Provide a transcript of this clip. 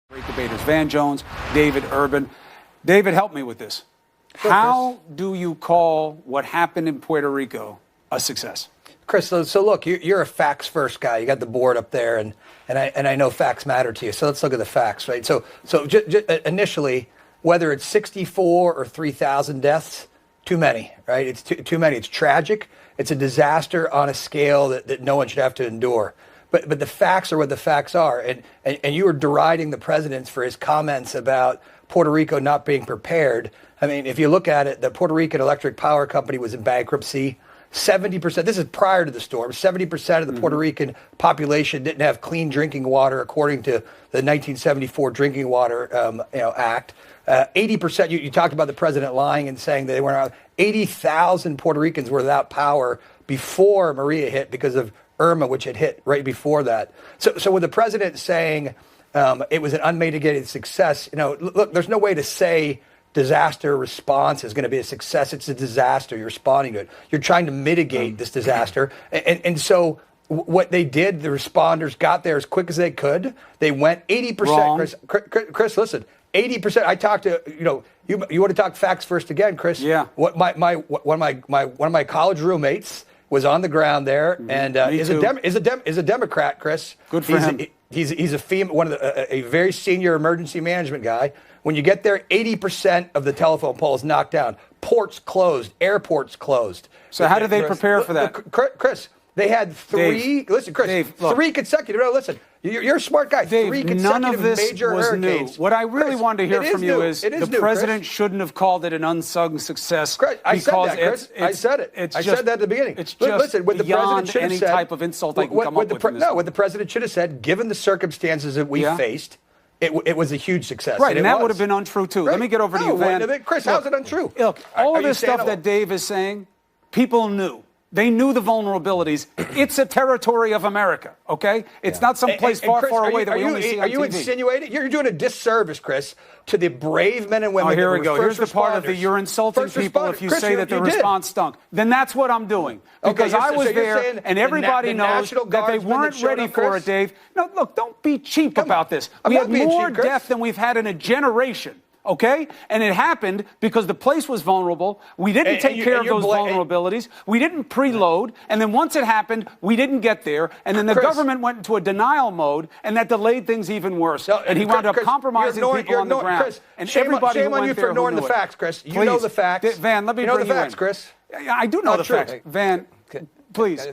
Great debaters, Van Jones, David Urban. David, help me with this. Sure, How do you call what happened in Puerto Rico a success? Chris, so look, you're a facts-first guy. You got the board up there, and I know facts matter to you. So let's look at the facts, right? So initially, whether it's 64 or 3,000 deaths, too many, right? It's too many. It's tragic. It's a disaster on a scale that no one should have to endure. But the facts are what the facts are. And you were deriding the president for his comments about Puerto Rico not being prepared. I mean, if you look at it, the Puerto Rican Electric Power Company was in bankruptcy. 70%, this is prior to the storm, 70% of the Puerto Rican population didn't have clean drinking water according to the 1974 Drinking Water Act. 80%, you talked about the president lying and saying that they weren't. 80,000 Puerto Ricans were without power before Maria hit because of Irma, which had hit right before that. So with the president saying it was an unmitigated success, look, there's no way to say disaster response is going to be a success. It's a disaster. You're responding to it. You're trying to mitigate this disaster. And so what they did, the responders got there as quick as they could. They went 80%. Chris, listen, 80%. I talked to, you want to talk facts first again, Chris? Yeah. One of my college roommates was on the ground there, and is a Democrat, Chris. Good for him. He's a female, a very senior emergency management guy. When you get there, 80% of the telephone poles knocked down, ports closed, airports closed. So how did they prepare for that? Chris, they had three. Dave, listen, Chris, Dave, look, three consecutive. No, listen, you're a smart guy. Dave, three consecutive none of this major was hurricanes. new. What I really Chris, wanted to hear from you new. is It the new, president Chris. shouldn't have called it an unsung success. Chris, I said that, Chris. I said it. It's I just, said that at the beginning. It's just listen, what the president should have any said, type of insult I can come up with. What the president should have said, given the circumstances that we faced, it was a huge success. Right, and that would have been untrue, too. Right. Let me get over to you, Van. Chris, how's it untrue? Look, all of this stuff that Dave is saying, people knew. They knew the vulnerabilities. It's a territory of America, okay? It's not some place far, Chris, far away that we only see on TV. Are you insinuating? You're doing a disservice, Chris, to the brave men and women. Oh, here we go. Here's the part of the you're insulting people if you say that the response stunk. Then that's what I'm doing. Because I was there, and everybody knows that they weren't ready for it, Dave. No, look, don't be cheap about this. We had more death than we've had in a generation. Okay? And it happened because the place was vulnerable. We didn't take care of those vulnerabilities. We didn't preload. And then once it happened, we didn't get there. And then the government went into a denial mode, and that delayed things even worse. And he wound up compromising people on the ground. Chris, and shame everybody on you for ignoring the facts, Chris. You know the facts. Van, let me bring you in. You know the facts, Chris. I do know the facts. Van, please.